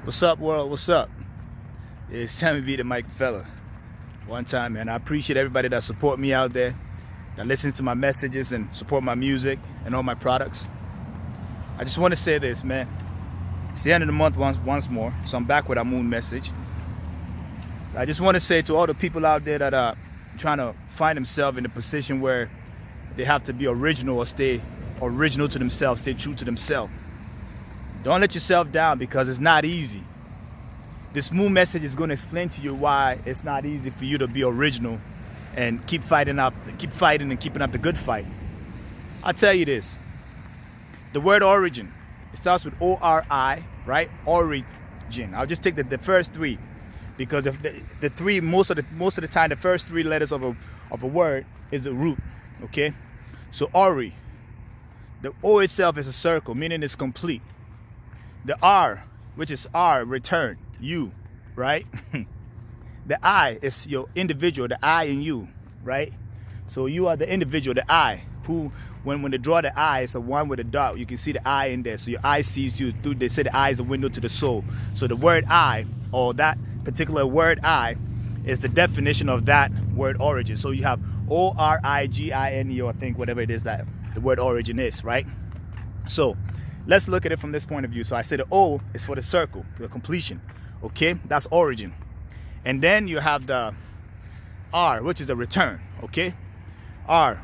What's up, world? What's up? It's Sammy the Micafella. One time, man. I appreciate everybody that support me out there, that listens to my messages and support my music and all my products. I just want to say this, man. It's the end of the month once more, so I'm back with a moon message. I just want to say to all the people out there that are trying to find themselves in a position where they have to be original or stay original to themselves, stay true to themselves. Don't let yourself down because it's not easy. This moon message is going to explain to you why it's not easy for you to be original and keep fighting and keeping up the good fight. I'll tell you this. The word origin, it starts with O-R-I, right? Origin. I'll just take the first three because of the three, most of the time, the first three letters of a word is the root, okay? So ori, the O itself is a circle, meaning it's complete. The R, which is R, return, you, right? The I is your individual, the I in you, right? So you are the individual, the I, who, when they draw the I, it's the one with a dot. You can see the I in there. So your eye sees you. They say the eye is a window to the soul. So the word I, or that particular word I, is the definition of that word origin. So you have O-R-I-G-I-N-E, or I think whatever it is that the word origin is, right? So let's look at it from this point of view. So I say the O is for the circle, the completion. Okay, that's origin. And then you have the R, which is a return. Okay, R,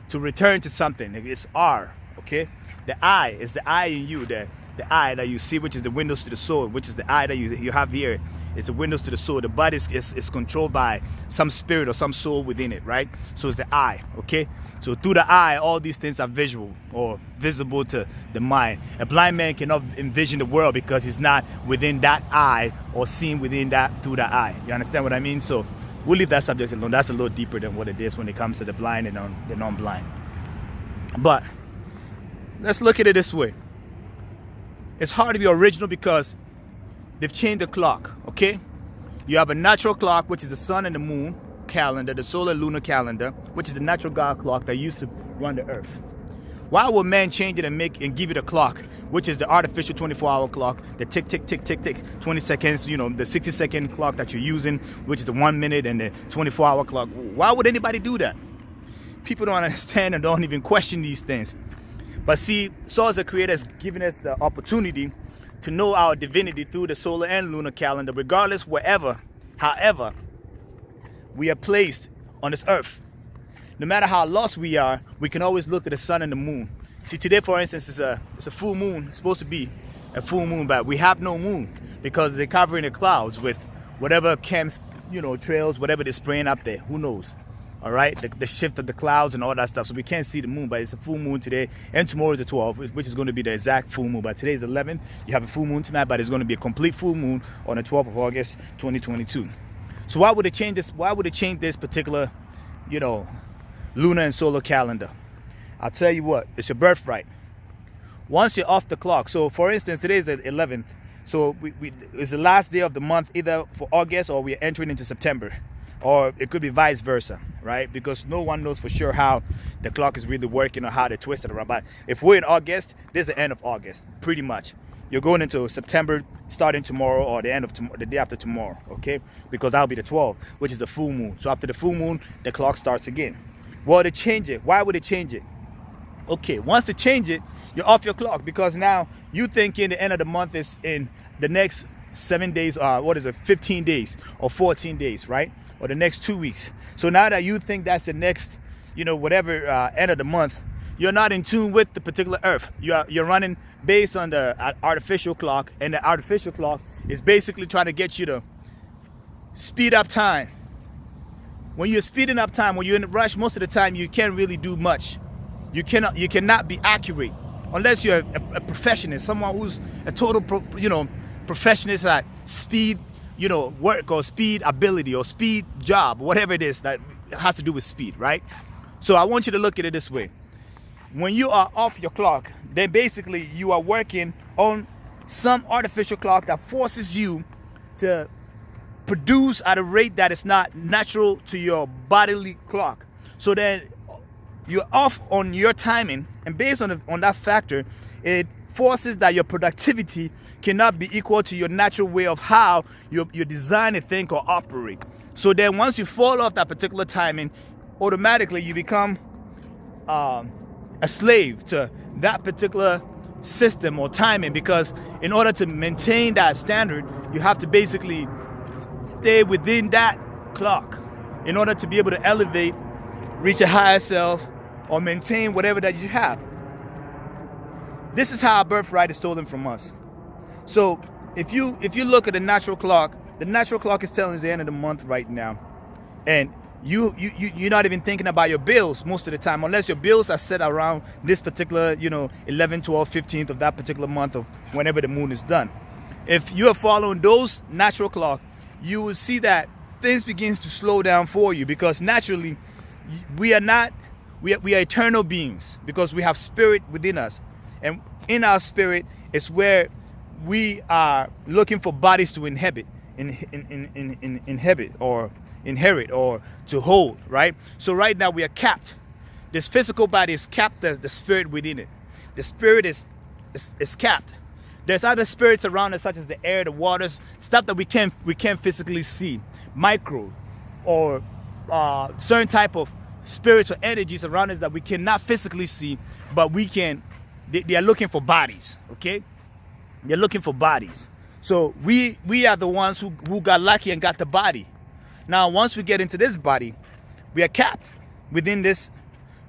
to return to something. It's R. Okay, the I is the I in you, the I that you see, which is the windows to the soul, which is the I that you have here. It's the windows to the soul. The body is controlled by some spirit or some soul within it, right? So it's the I, okay? So through the eye, all these things are visual or visible to the mind. A blind man cannot envision the world because he's not within that eye or seen within that through the eye. You understand what I mean? So we'll leave that subject alone. That's a little deeper than what it is when it comes to the blind and the non-blind. But let's look at it this way. It's hard to be original because they've changed the clock, okay? You have a natural clock, which is the sun and the moon calendar, the solar lunar calendar, which is the natural God clock that used to run the earth. Why would man change it and give it a clock, which is the artificial 24-hour clock, the tick, tick, tick, tick, tick, 20 seconds, the 60-second clock that you're using, which is the 1 minute, and the 24-hour clock? Why would anybody do that? People don't understand and don't even question these things. But see, so as the Creator has given us the opportunity to know our divinity through the solar and lunar calendar, regardless, however we are placed on this earth. No matter how lost we are, we can always look at the sun and the moon. See, today, for instance, it's a full moon. It's supposed to be a full moon, but we have no moon because they're covering the clouds with whatever camps, trails, whatever they're spraying up there. Who knows? All right, the shift of the clouds and all that stuff. So we can't see the moon, but it's a full moon today. And tomorrow is the 12th, which is going to be the exact full moon. But today is 11th. You have a full moon tonight, but it's going to be a complete full moon on the 12th of August, 2022. So why would they change this? Why would they change this particular, lunar and solar calendar? I'll tell you what, it's your birthright. Once you're off the clock, so for instance, today is the 11th. So it's the last day of the month, either for August or we're entering into September. Or it could be vice versa, right? Because no one knows for sure how the clock is really working or how they twist it around. But if we're in August, this is the end of August, pretty much. You're going into September starting tomorrow or the end of the day after tomorrow, okay? Because that'll be the 12th, which is the full moon. So after the full moon, the clock starts again. Well, they change it. Why would they change it? Okay, once they change it, you're off your clock because now you thinking the end of the month is in the next 7 days, 15 days or 14 days, right? Or the next 2 weeks. So now that you think that's the next, whatever end of the month, you're not in tune with the particular earth. You're running based on the artificial clock, and the artificial clock is basically trying to get you to speed up time. When you're speeding up time, when you're in a rush, most of the time you can't really do much. You cannot be accurate unless you're a professional, someone who's a total professional at speed, work or speed ability or speed job, whatever it is that has to do with speed, right? So I want you to look at it this way. When you are off your clock, then basically you are working on some artificial clock that forces you to produce at a rate that is not natural to your bodily clock. So then you're off on your timing, and based on that factor, it forces that your productivity cannot be equal to your natural way of how you're designed to think or operate. So then once you fall off that particular timing, automatically you become a slave to that particular system or timing, because in order to maintain that standard, you have to basically stay within that clock in order to be able to elevate, reach a higher self, or maintain whatever that you have. This is how our birthright is stolen from us. So if you look at the natural clock is telling us the end of the month right now, and you're not even thinking about your bills most of the time, unless your bills are set around this particular 11, 12, 15th of that particular month of whenever the moon is done. If you are following those natural clock, you will see that things begins to slow down for you, because naturally we are eternal beings, because we have spirit within us, and in our spirit is where we are looking for bodies to inhabit or to hold, right? So right now we are capped. This physical body is capped, the spirit within it. The spirit is capped. There's other spirits around us, such as the air, the waters, stuff that we can't physically see, micro or certain type of spirits or energies around us that we cannot physically see, but we can. They are looking for bodies, okay? They're looking for bodies. So we are the ones who got lucky and got the body. Now, once we get into this body, we are capped within this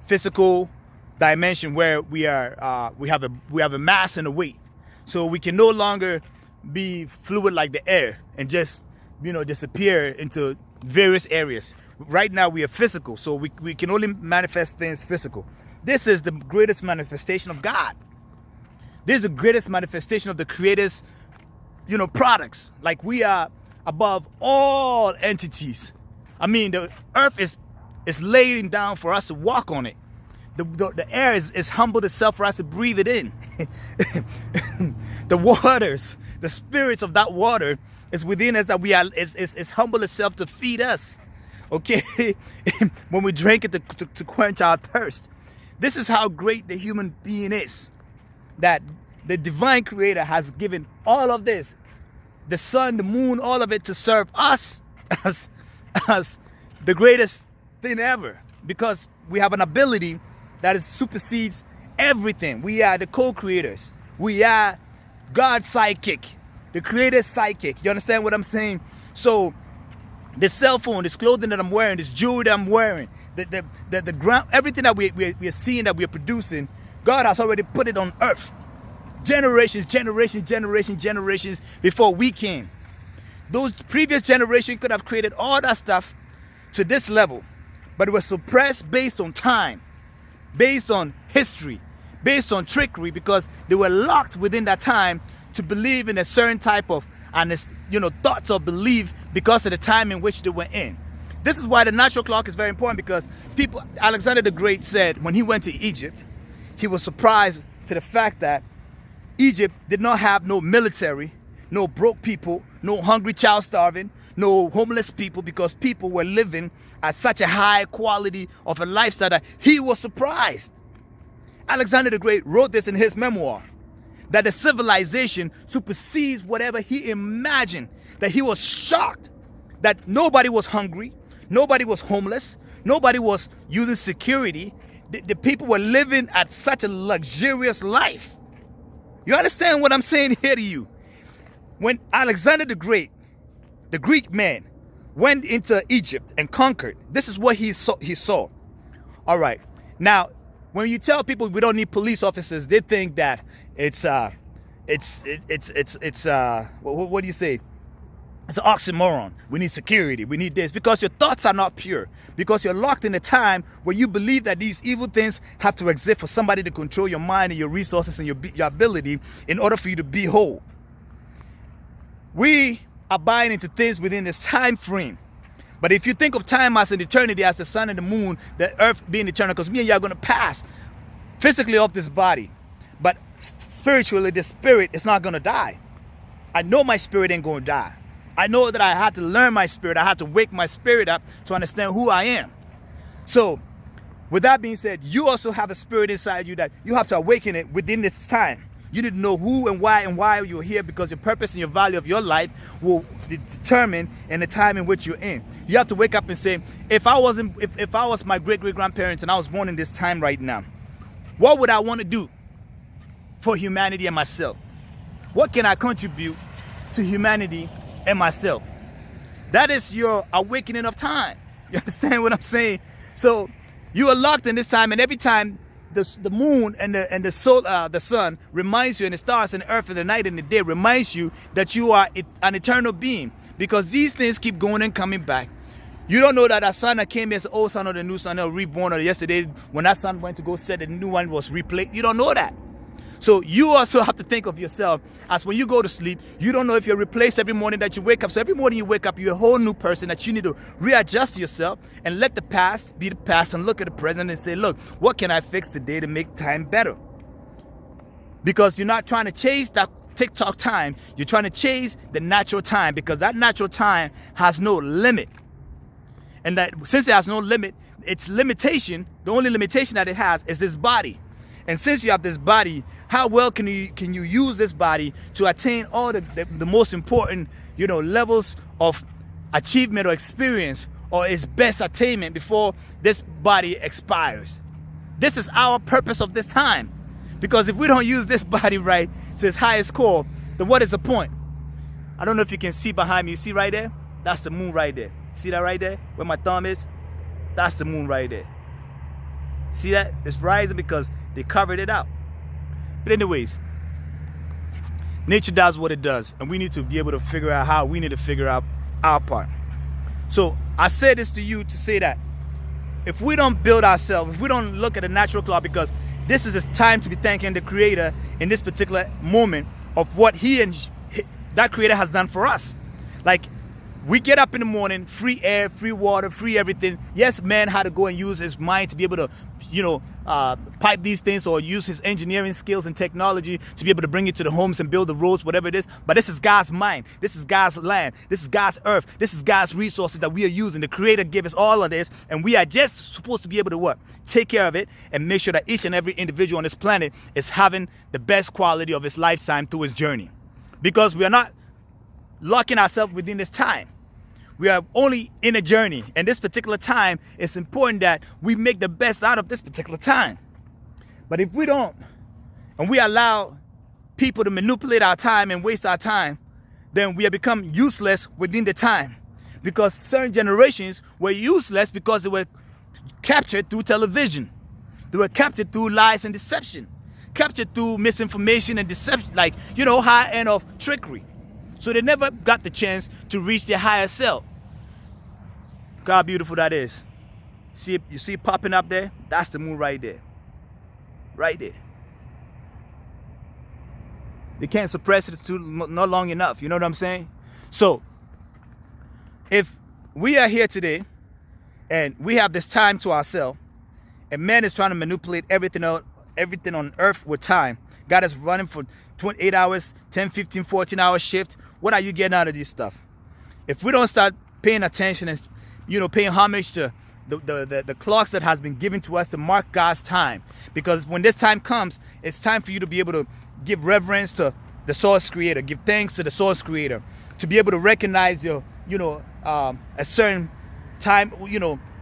physical dimension where we have a mass and a weight. So we can no longer be fluid like the air and just disappear into various areas. Right now we are physical, so we can only manifest things physical. This is the greatest manifestation of God. This is the greatest manifestation of the Creator's products. Like, we are above all entities. I mean, the earth is laying down for us to walk on it. The air is humbled itself for us to breathe it in. The waters, the spirits of that water is within us, that is humble itself to feed us. Okay? When we drink it to quench our thirst. This is how great the human being is. That the divine Creator has given all of this, the sun, the moon, all of it, to serve us as the greatest thing ever, because we have an ability that supersedes everything. We are the co-creators. We are God's sidekick, the Creator's sidekick. You understand what I'm saying? So this cell phone, this clothing that I'm wearing, this jewelry that I'm wearing, the ground, everything that we are seeing, that we are producing, God has already put it on earth. Generations before we came. Those previous generations could have created all that stuff to this level, but it was suppressed based on time, based on history, based on trickery, because they were locked within that time to believe in a certain type of thoughts or belief because of the time in which they were in. This is why the natural clock is very important, because Alexander the Great said when he went to Egypt, he was surprised to the fact that Egypt did not have no military, no broke people, no hungry child starving, no homeless people, because people were living at such a high quality of a lifestyle that he was surprised. Alexander the Great wrote this in his memoir, that the civilization supersedes whatever he imagined, that he was shocked that nobody was hungry, nobody was homeless, nobody was using security. The people were living at such a luxurious life. You understand what I'm saying here to you? When Alexander the Great, the Greek man, went into Egypt and conquered, this is what he saw. All right. Now, when you tell people we don't need police officers, they think that it's what do you say? It's an oxymoron. We need security. We need this, because your thoughts are not pure. Because you're locked in a time where you believe that these evil things have to exist for somebody to control your mind and your resources and your ability in order for you to be whole. We are buying into things within this time frame. But if you think of time as an eternity, as the sun and the moon, the earth being eternal, because me and you are going to pass physically off this body, but spiritually, the spirit is not going to die. I know my spirit ain't going to die. I know that I had to learn my spirit. I had to wake my spirit up to understand who I am. So, with that being said, you also have a spirit inside you that you have to awaken it within this time. You need to know who and why you're here, because your purpose and your value of your life will be determined in the time in which you're in. You have to wake up and say, if I was my great-great-grandparents and I was born in this time right now, what would I want to do for humanity and myself? What can I contribute to humanity and myself? That is your awakening of time. You understand what I'm saying? So you are locked in this time, and every time the moon and the soul, the sun reminds you, and the stars and the earth and the night and the day reminds you that you are an eternal being, because these things keep going and coming back. You don't know that a son that came here is the old son or the new son, or reborn, or yesterday when that son went to go set, the new one was replaced. You don't know that. So you also have to think of yourself as when you go to sleep, you don't know if you're replaced every morning that you wake up. So every morning you wake up, you're a whole new person that you need to readjust yourself and let the past be the past and look at the present and say, look, what can I fix today to make time better? Because you're not trying to chase that TikTok time. You're trying to chase the natural time, because that natural time has no limit. And that since it has no limit, its limitation, the only limitation that it has is this body. And since you have this body, how well can you use this body to attain all the most important, levels of achievement or experience, or its best attainment before this body expires? This is our purpose of this time. Because if we don't use this body right to its highest core, then what is the point? I don't know if you can see behind me. You see right there? That's the moon right there. See that right there? Where my thumb is? That's the moon right there. See that? It's rising because they covered it out. But anyways, nature does what it does, and we need to be able to figure out how we need to figure out our part. So I say this to you to say that if we don't build ourselves, if we don't look at the natural clock, because this is the time to be thanking the Creator in this particular moment of what that Creator has done for us. Like, we get up in the morning, free air, free water, free everything. Yes, man had to go and use his mind to be able to, pipe these things, or use his engineering skills and technology to be able to bring it to the homes and build the roads, whatever it is. But this is God's mind. This is God's land. This is God's earth. This is God's resources that we are using. The Creator gave us all of this, and we are just supposed to be able to what? Take care of it and make sure that each and every individual on this planet is having the best quality of his lifetime through his journey. Because we are not locking ourselves within this time. We are only in a journey, and this particular time, it's important that we make the best out of this particular time. But if we don't, and we allow people to manipulate our time and waste our time, then we have become useless within the time. Because certain generations were useless because they were captured through television. They were captured through lies and deception. Captured through misinformation and deception, like, high end of trickery. So they never got the chance to reach their higher self. Look how beautiful that is. You see it popping up there? That's the moon right there. Right there. They can't suppress it not long enough. You know what I'm saying? So, if we are here today and we have this time to ourselves, and man is trying to manipulate everything on earth with time. God is running for 28 hours, 10, 15, 14-hour shift. What are you getting out of this stuff? If we don't start paying attention and paying homage to the clocks that has been given to us to mark God's time, because when this time comes, it's time for you to be able to give reverence to the source creator, give thanks to the source creator, to be able to recognize your a certain time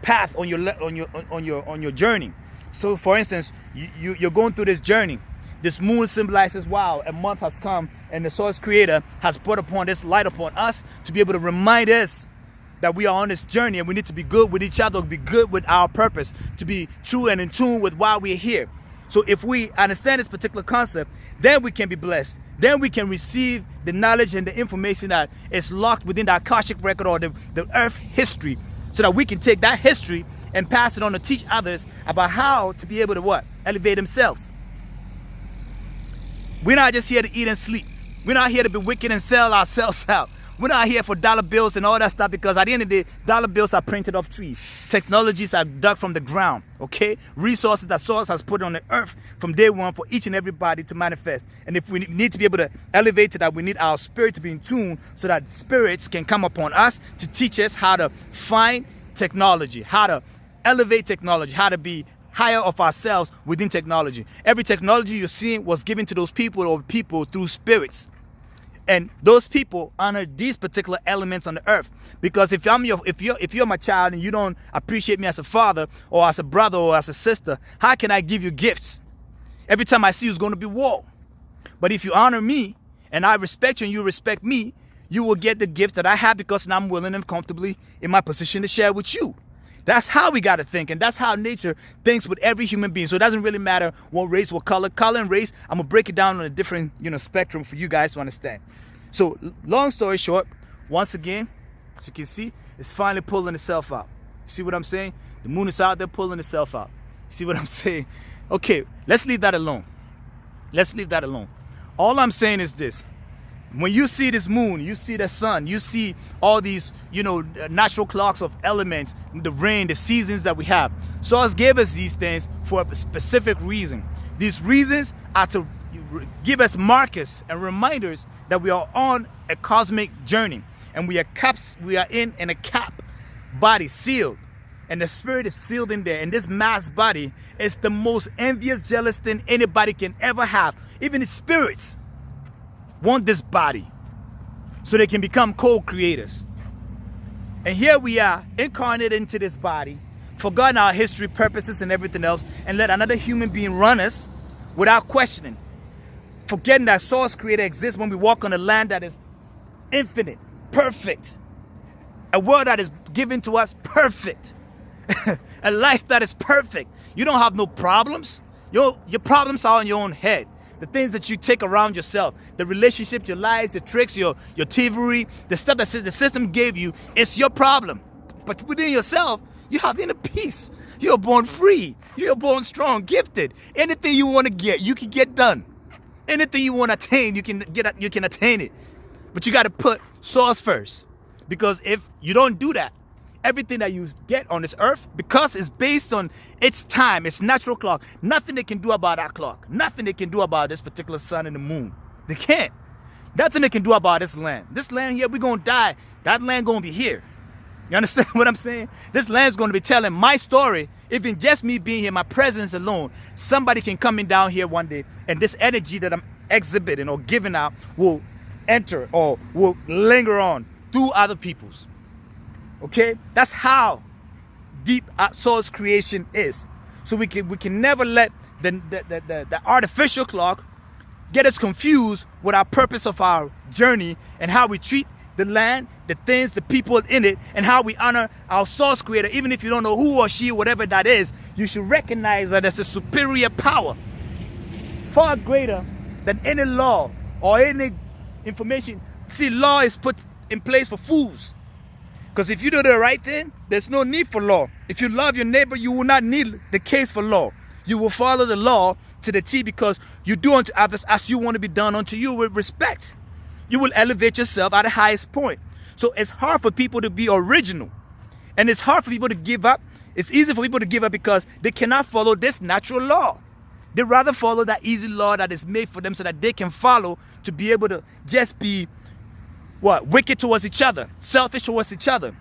path on your journey. So for instance, you're going through this journey. This moon symbolizes, wow, a month has come, and the source creator has put upon this light upon us to be able to remind us that we are on this journey, and we need to be good with each other, be good with our purpose, to be true and in tune with why we're here. So if we understand this particular concept, then we can be blessed. Then we can receive the knowledge and the information that is locked within the Akashic record, or the earth history, so that we can take that history and pass it on to teach others about how to be able to what? Elevate themselves. We're not just here to eat and sleep. We're not here to be wicked and sell ourselves out. We're not here for dollar bills and all that stuff, because at the end of the day, dollar bills are printed off trees. Technologies are dug from the ground, okay? Resources that source has put on the earth from day one for each and everybody to manifest. And if we need to be able to elevate to that, we need our spirit to be in tune, so that spirits can come upon us to teach us how to find technology, how to elevate technology, how higher of ourselves within technology. Every technology you're seeing was given to those people or people through spirits. And those people honor these particular elements on the earth. Because if you're my child and you don't appreciate me as a father or as a brother or as a sister, how can I give you gifts? Every time I see you is going to be war. But if you honor me and I respect you and you respect me, you will get the gift that I have because now I'm willing and comfortably in my position to share with you. That's how we got to think, and that's how nature thinks with every human being. So it doesn't really matter what race, what color and race. I'm going to break it down on a different, spectrum for you guys to understand. So long story short, once again, as you can see, it's finally pulling itself out. You see what I'm saying? The moon is out there pulling itself out. You see what I'm saying? Okay, let's leave that alone. Let's leave that alone. All I'm saying is this. When you see this moon, you see the sun, you see all these, natural clocks of elements, the rain, the seasons that we have. Source gave us these things for a specific reason. These reasons are to give us markers and reminders that we are on a cosmic journey. And we are in a cap body sealed. And the spirit is sealed in there. And this mass body is the most envious, jealous thing anybody can ever have. Even the spirits want this body so they can become co-creators. And here we are, incarnated into this body, forgotten our history, purposes, and everything else, and let another human being run us without questioning. Forgetting that source creator exists when we walk on a land that is infinite, perfect. A world that is given to us perfect. A life that is perfect. You don't have no problems. Your problems are in your own head. The things that you take around yourself, the relationships, your lies, your tricks, your thievery, the stuff that the system gave you, it's your problem. But within yourself, you have inner peace. You're born free. You're born strong, gifted. Anything you want to get, you can get done. Anything you want to attain, you can attain it. But you got to put source first. Because if you don't do that, everything that you get on this earth, because it's based on its time, its natural clock, nothing they can do about that clock. Nothing they can do about this particular sun and the moon. They can't. Nothing they can do about this land. This land here, we're going to die. That land going to be here. You understand what I'm saying? This land's going to be telling my story. Even just me being here, my presence alone, somebody can come in down here one day, and this energy that I'm exhibiting or giving out will enter or will linger on through other people's. Okay, that's how deep our source creation is. So we can never let the artificial clock get us confused with our purpose of our journey and how we treat the land, the things, the people in it, and how we honor our source creator. Even if you don't know who or she, whatever that is, you should recognize that there's a superior power far greater than any law or any information. See, law is put in place for fools. Because if you do the right thing, there's no need for law. If you love your neighbor, you will not need the case for law. You will follow the law to the T because you do unto others as you want to be done unto you with respect. You will elevate yourself at the highest point. So it's hard for people to be original. And it's hard for people to give up. It's easy for people to give up because they cannot follow this natural law. They rather follow that easy law that is made for them so that they can follow to be able to just be wicked towards each other, selfish towards each other.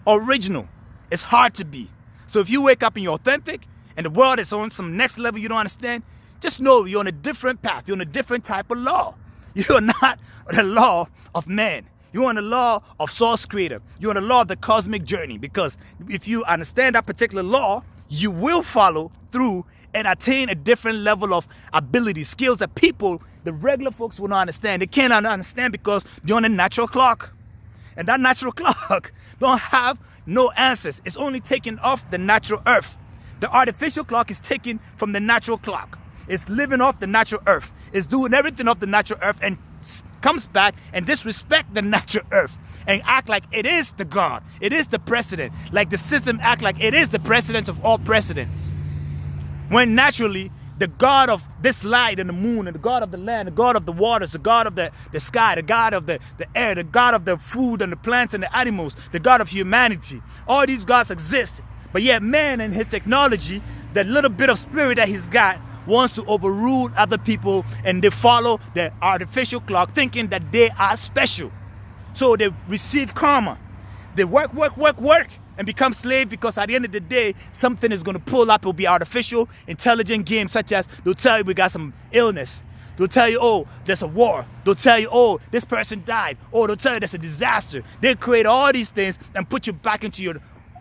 Original. It's hard to be. So if you wake up and you're authentic and the world is on some next level you don't understand, just know you're on a different path. You're on a different type of law. You're not on the law of man. You're on the law of source creator. You're on the law of the cosmic journey. Because if you understand that particular law, you will follow through and attain a different level of ability, skills that people, the regular folks, will not understand. They cannot understand because they're on a natural clock. And that natural clock don't have no answers. It's only taken off the natural earth. The artificial clock is taken from the natural clock. It's living off the natural earth. It's doing everything off the natural earth and comes back and disrespect the natural earth and act like it is the God. It is the president. Like the system act like it is the president of all presidents. When naturally, the God of this light and the moon and the God of the land, the God of the waters, the God of the sky, the God of the air, the God of the food and the plants and the animals, the God of humanity. All these gods exist. But yet man and his technology, that little bit of spirit that he's got, wants to overrule other people, and they follow the artificial clock thinking that they are special. So they receive karma. They work, and become slave, because at the end of the day, something is going to pull up. It will be artificial, intelligent games, such as they'll tell you we got some illness. They'll tell you, oh, there's a war. They'll tell you, oh, this person died. Oh, they'll tell you there's a disaster. They create all these things and put you back into your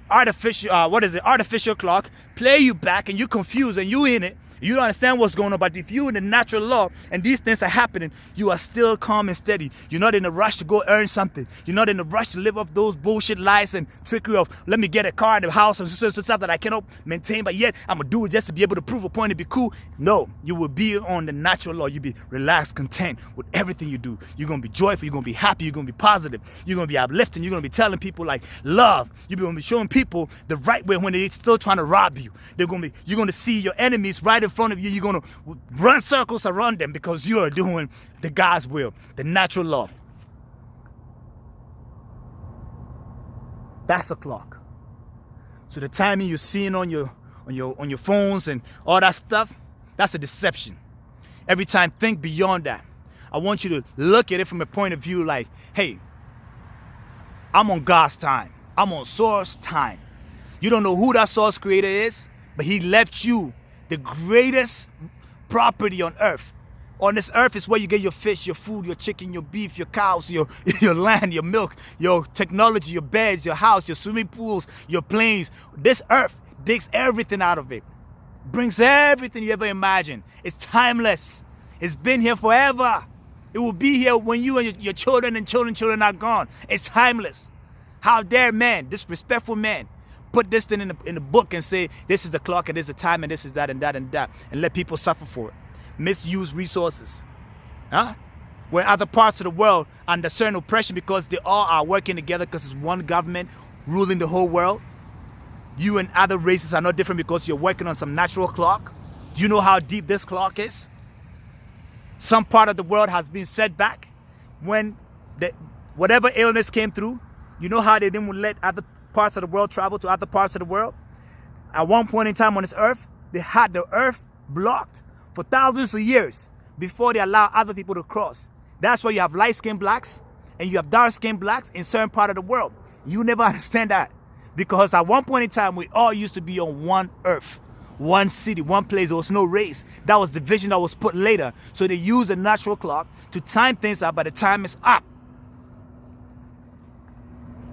artificial clock, play you back, and you're confused and you in it. You don't understand what's going on. But if you're in the natural law and these things are happening, you are still calm and steady. You're not in a rush to go earn something. You're not in a rush to live up those bullshit lies and trickery of, let me get a car and a house and stuff that I cannot maintain, but yet I'm going to do it just to be able to prove a point and be cool. No, you will be on the natural law. You'll be relaxed, content with everything you do. You're going to be joyful. You're going to be happy. You're going to be positive. You're going to be uplifting. You're going to be telling people like love. You're going to be showing people the right way when they're still trying to rob you. You're going to see your enemies right in front of you. You're going to run circles around them because you are doing the God's will, the natural law. That's a clock. So the timing you're seeing on your phones and all that stuff, that's a deception. Every time, think beyond that. I want you to look at it from a point of view like, hey, I'm on God's time. I'm on source time. You don't know who that source creator is, but he left you the greatest property on earth. On this earth is where you get your fish, your food, your chicken, your beef, your cows, your land, your milk, your technology, your beds, your house, your swimming pools, your planes. This earth digs everything out of it. Brings everything you ever imagined. It's timeless. It's been here forever. It will be here when you and your children and children are gone. It's timeless. How dare man, disrespectful man, put this thing in the book and say, this is the clock and this is the time and this is that and that and that, and let people suffer for it. Misuse resources. Where other parts of the world under certain oppression because they all are working together because it's one government ruling the whole world. You and other races are not different because you're working on some natural clock. Do you know how deep this clock is? Some part of the world has been set back when whatever illness came through. You know how they didn't let other parts of the world travel to other parts of the world? At one point in time on this earth, they had the earth blocked for thousands of years before they allow other people to cross. That's why you have light-skinned blacks and you have dark-skinned blacks in certain part of the world. You never understand that, because at one point in time, we all used to be on one earth, one city, one place. There was no race. That was division that was put later. So they use a natural clock to time things up by the time it's up.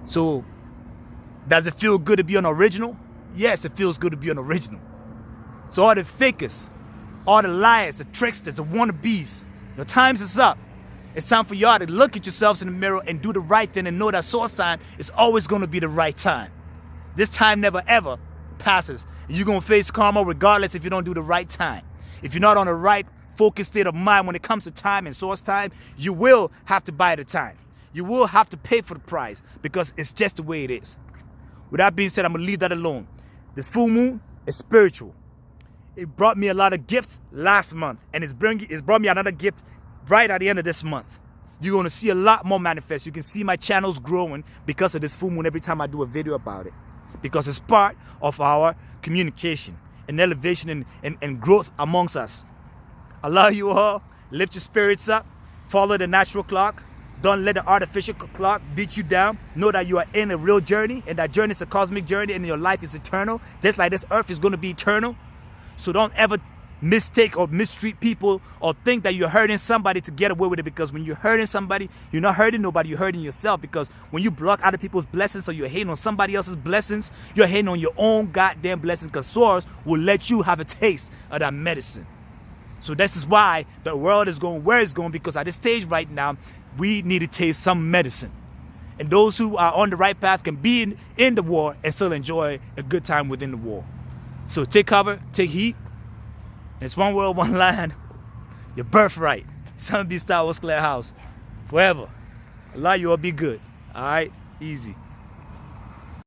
So does it feel good to be an original? Yes, it feels good to be an original. So all the fakers, all the liars, the tricksters, the wannabes, your times is up. It's time for y'all to look at yourselves in the mirror and do the right thing and know that source time is always going to be the right time. This time never ever passes. You're going to face karma regardless if you don't do the right time. If you're not on the right focused state of mind when it comes to time and source time, you will have to buy the time. You will have to pay for the price because it's just the way it is. With that being said, I'm going to leave that alone. This full moon is spiritual. It brought me a lot of gifts last month, and it's brought me another gift right at the end of this month. You're going to see a lot more manifest. You can see my channels growing because of this full moon every time I do a video about it, because it's part of our communication and elevation and growth amongst us. I love you all. Lift your spirits up. Follow the natural clock. Don't let the artificial clock beat you down. Know that you are in a real journey, and that journey is a cosmic journey, and your life is eternal. Just like this earth is going to be eternal. So don't ever mistake or mistreat people or think that you're hurting somebody to get away with it, because when you're hurting somebody, you're not hurting nobody, you're hurting yourself. Because when you block other people's blessings or you're hating on somebody else's blessings, you're hating on your own goddamn blessings, because source will let you have a taste of that medicine. So this is why the world is going where it's going, because at this stage right now, we need to taste some medicine. And those who are on the right path can be in the war and still enjoy a good time within the war. So take cover, take heat. It's one world, one land. Your birthright. Sammy Star Wars Clear House. Forever. Allah, you all be good. All right? Easy.